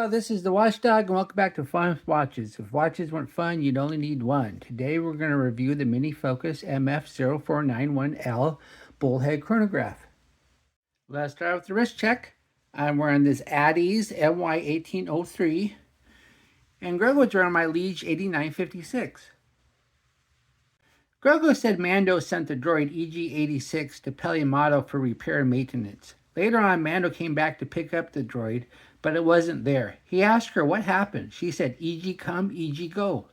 Hello, this is the Watchdog, and welcome back to Fun with Watches. If watches weren't fun, you'd only need one. Today we're going to review the Mini Focus MF0491L Bullhead Chronograph. Let's start with the wrist check. I'm wearing this Addies MY1803, and Grogo's wearing my Liege 8956. Grogo said Mando sent the droid EG-86 to Peliamato for repair and maintenance. Later on, Mando came back to pick up the droid, but it wasn't there. He asked her what happened. She said, EG come, EG go.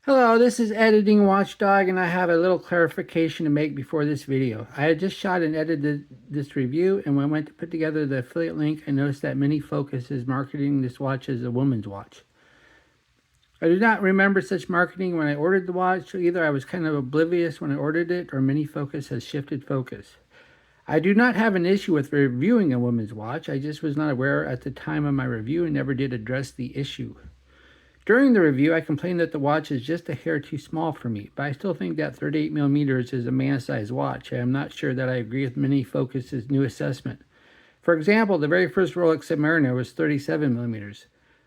Hello, this is Editing Watchdog, and I have a little clarification to make before this video. I had just shot and edited this review, and when I went to put together the affiliate link, I noticed that Mini Focus is marketing this watch as a woman's watch. I do not remember such marketing when I ordered the watch, so either I was kind of oblivious when I ordered it, or Mini Focus has shifted focus. I do not have an issue with reviewing a woman's watch. I just was not aware at the time of my review and never did address the issue. During the review, I complained that the watch is just a hair too small for me, but I still think that 38mm is a man-sized watch. I am not sure that I agree with Mini Focus's new assessment. For example, the very first Rolex Submariner was 37mm.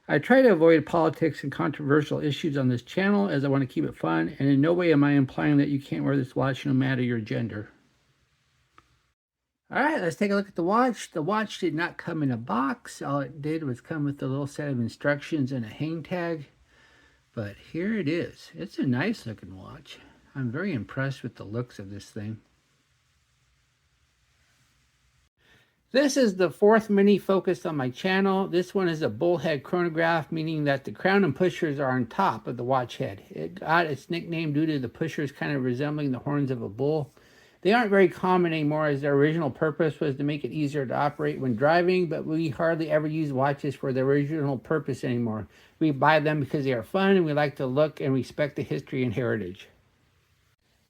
I try to avoid politics and controversial issues on this channel as I want to keep it fun, and in no way am I implying that you can't wear this watch no matter your gender. Alright, let's take a look at the watch. The watch did not come in a box. All it did was come with a little set of instructions and a hang tag. But here it is. It's a nice looking watch. I'm very impressed with the looks of this thing. This is the fourth Mini Focus on my channel. This one is a bullhead chronograph, meaning that the crown and pushers are on top of the watch head. It got its nickname due to the pushers kind of resembling the horns of a bull. They aren't very common anymore, as their original purpose was to make it easier to operate when driving, but we hardly ever use watches for their original purpose anymore. We buy them because they are fun and we like to look and respect the history and heritage.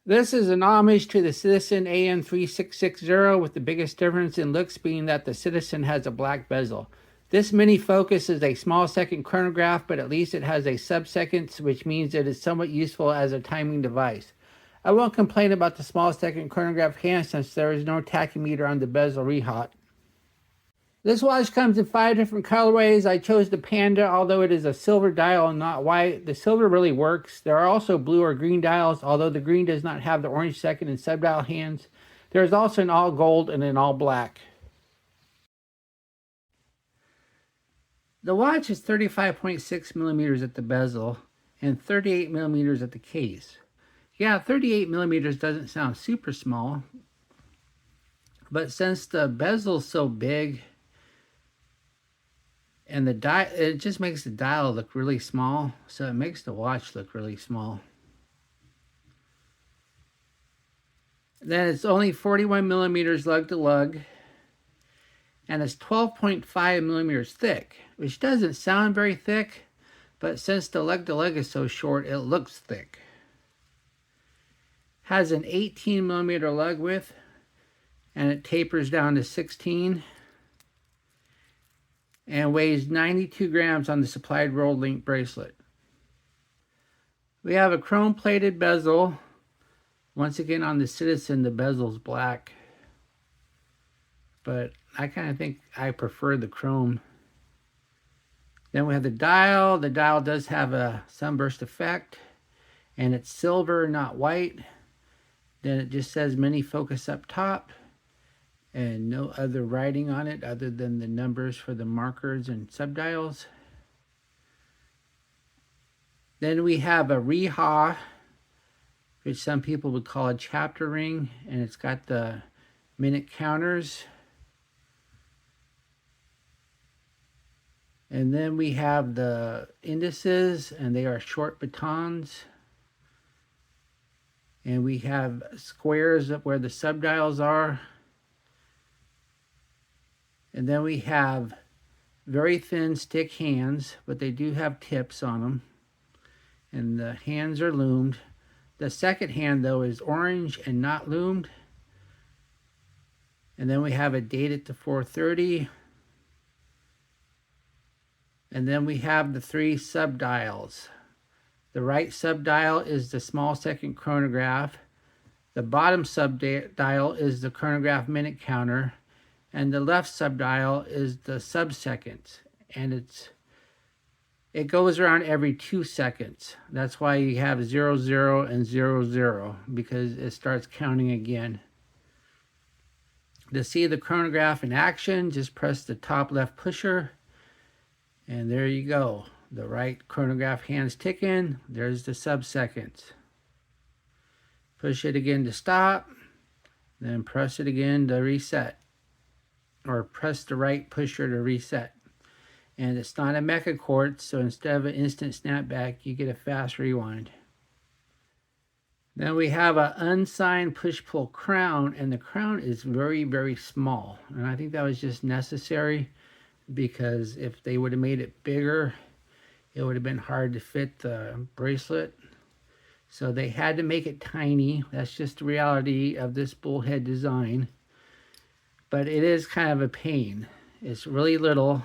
This is an homage to the Citizen AN3660, with the biggest difference in looks being that the Citizen has a black bezel. This Mini Focus is a small second chronograph, but at least it has a sub-seconds, which means it is somewhat useful as a timing device. I won't complain about the small second chronograph hand since there is no tachymeter on the bezel rehaut. This watch comes in 5 different colorways. I chose the Panda, although it is a silver dial and not white. The silver really works. There are also blue or green dials, although the green does not have the orange second and sub-dial hands. There is also an all gold and an all black. The watch is 35.6mm at the bezel and 38mm at the case. Yeah, 38mm doesn't sound super small, but since the bezel's so big and the dial, it just makes the dial look really small, so it makes the watch look really small. Then it's only 41mm lug to lug, and it's 12.5mm thick, which doesn't sound very thick, but since the lug to lug is so short, it looks thick. Has an 18mm lug width, and it tapers down to 16, and weighs 92 grams on the supplied rolled link bracelet. We have a chrome plated bezel. Once again, on the Citizen, the bezel's black, but I kind of think I prefer the chrome. Then we have the dial. The dial does have a sunburst effect, and it's silver, not white. Then it just says Mini Focus up top and no other writing on it other than the numbers for the markers and subdials. Then we have a rehaut, which some people would call a chapter ring, and it's got the minute counters. And then we have the indices, and they are short batons. And we have squares where the subdials are. And then we have very thin stick hands, but they do have tips on them. And the hands are loomed. The second hand, though, is orange and not loomed. And then we have a date at the 4:30. And then we have the 3 subdials. The right subdial is the small second chronograph. The bottom subdial is the chronograph minute counter. and the left subdial is the sub-seconds, and it goes around every 2 seconds. That's why you have 0, 0, and 0, 0, because it starts counting again. To see the chronograph in action, just press the top left pusher, and there you go. The right chronograph hand's ticking. There's the sub-seconds. Push it again to stop, then press it again to reset, or press the right pusher to reset. And it's not a mecha quartz, so instead of an instant snapback, you get a fast rewind. Then we have an unsigned push-pull crown, and the crown is very, very small. And I think that was just necessary, because if they would have made it bigger, it would have been hard to fit the bracelet. So they had to make it tiny. That's just the reality of this bullhead design. But it is kind of a pain. It's really little,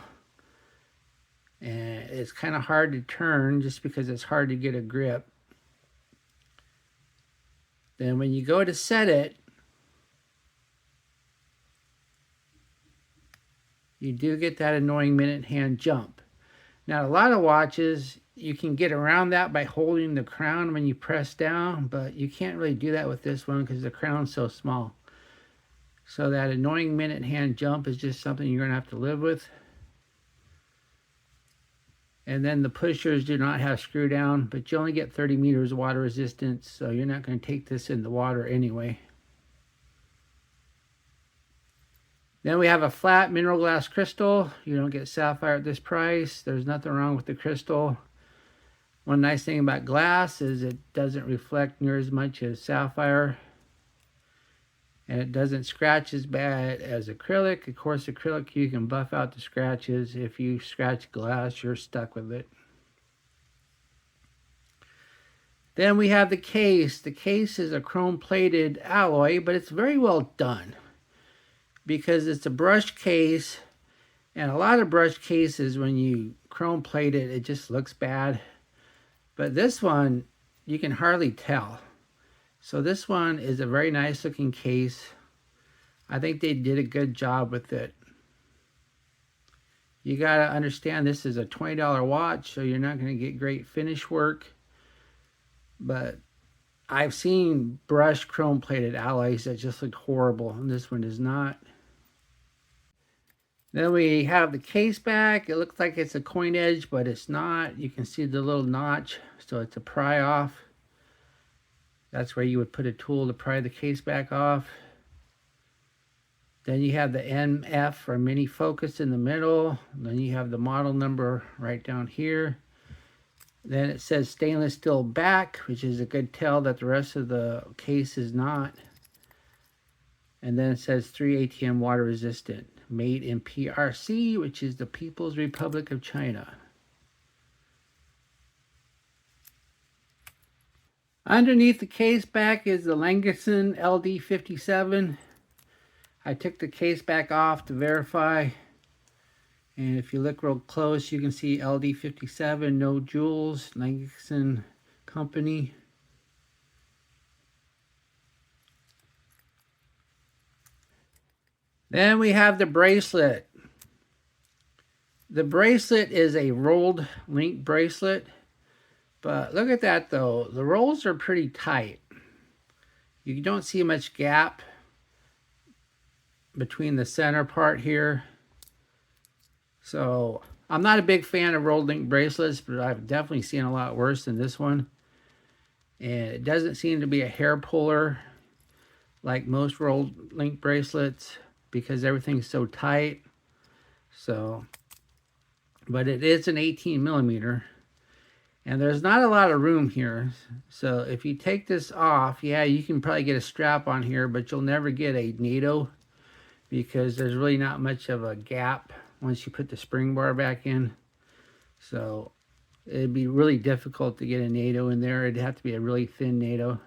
and it's kind of hard to turn just because it's hard to get a grip. Then when you go to set it, you do get that annoying minute hand jump. Now, a lot of watches, you can get around that by holding the crown when you press down, but you can't really do that with this one because the crown's so small. So that annoying minute hand jump is just something you're going to have to live with. And then the pushers do not have screw down, but you only get 30 meters water resistance, so you're not going to take this in the water anyway. Then we have a flat mineral glass crystal. You don't get sapphire at this price. There's nothing wrong with the crystal. One nice thing about glass is it doesn't reflect near as much as sapphire. And it doesn't scratch as bad as acrylic. Of course, acrylic, you can buff out the scratches. If you scratch glass, you're stuck with it. Then we have the case. The case is a chrome-plated alloy, but it's very well done because it's a brush case, and a lot of brush cases, when you chrome-plate it, it just looks bad. But this one, you can hardly tell. So this one is a very nice looking case. I think they did a good job with it. You gotta understand this is a $20 watch, so you're not gonna get great finish work. But I've seen brushed chrome plated alloys that just look horrible, and this one does not. Then we have the case back. It looks like it's a coin edge, but it's not. You can see the little notch, so it's a pry off. That's where you would put a tool to pry the case back off. Then you have the MF for mini focus in the middle. Then you have the model number right down here. Then it says stainless steel back, which is a good tell that the rest of the case is not. And then it says 3 ATM water resistant, made in PRC, which is the People's Republic of China. Underneath the case back is the Langerson LD57. I took the case back off to verify. And if you look real close, you can see LD57, no jewels, Langerson company. Then we have the bracelet. The bracelet is a rolled link bracelet. But look at that though, the rolls are pretty tight. You don't see much gap between the center part here. So I'm not a big fan of rolled link bracelets, but I've definitely seen a lot worse than this one. And it doesn't seem to be a hair puller like most rolled link bracelets because everything's so tight. So, but it is an 18 millimeter. And there's not a lot of room here. So if you take this off, yeah, you can probably get a strap on here, but you'll never get a NATO because there's really not much of a gap once you put the spring bar back in. So it'd be really difficult to get a NATO in there. It'd have to be a really thin NATO.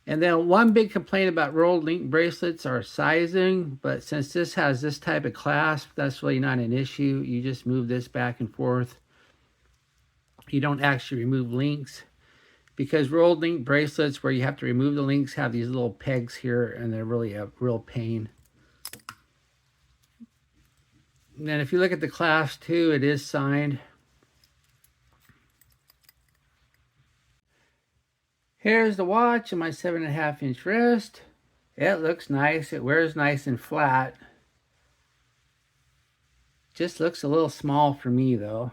And then one big complaint about rolled link bracelets are sizing, but since this has this type of clasp, that's really not an issue. You just move this back and forth. You don't actually remove links because rolled link bracelets where you have to remove the links have these little pegs here, and they're really a real pain. And then if you look at the clasp too, it is signed. Here's the watch and my 7.5-inch wrist. It looks nice. It wears nice and flat. Just looks a little small for me though.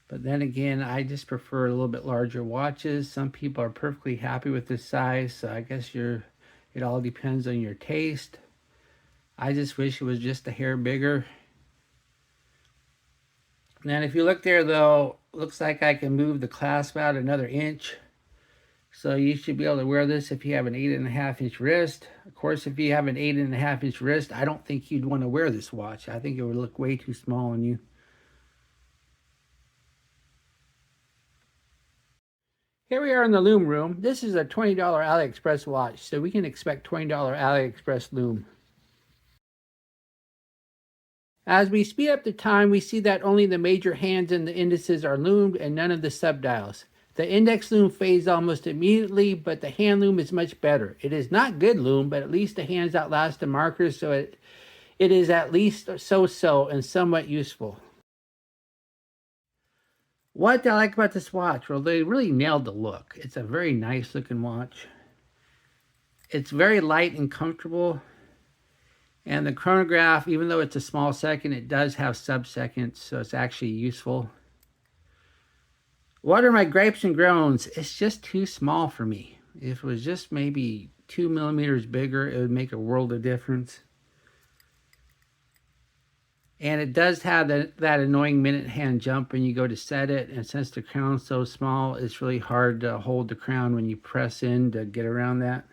But then again, I just prefer a little bit larger watches. Some people are perfectly happy with this size, so I guess it all depends on your taste. I just wish it was just a hair bigger. And then if you look there though, looks like I can move the clasp out another inch. So you should be able to wear this if you have an 8.5-inch wrist. Of course, if you have an 8.5-inch wrist, I don't think you'd want to wear this watch. I think it would look way too small on you. Here we are in the loom room. This is a $20 AliExpress watch, so we can expect $20 AliExpress loom. As we speed up the time, we see that only the major hands and the indices are loomed and none of the subdials. The index loom fades almost immediately, but the hand loom is much better. It is not good loom, but at least the hands outlast the markers, so it is at least so-so and somewhat useful. What I like about this watch? Well, they really nailed the look. It's a very nice looking watch. It's very light and comfortable. And the chronograph, even though it's a small second, it does have sub-seconds, so it's actually useful. What are my gripes and groans? It's just too small for me. If it was just maybe 2 millimeters bigger, it would make a world of difference. And it does have that annoying minute hand jump when you go to set it. And since the crown's so small, it's really hard to hold the crown when you press in to get around that.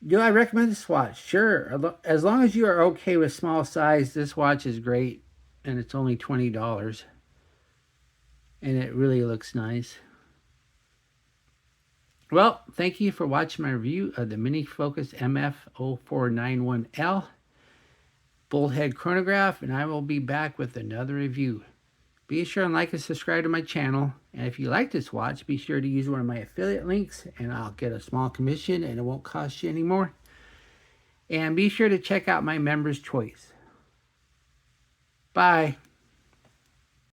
Do I recommend this watch? Sure. As long as you are okay with small size, this watch is great. And it's only $20. And it really looks nice. Well, thank you for watching my review of the Mini Focus MF0491L Bullhead Chronograph. And I will be back with another review. Be sure and like and subscribe to my channel. And if you like this watch, be sure to use one of my affiliate links and I'll get a small commission and it won't cost you any more. And be sure to check out my Members Choice. Bye.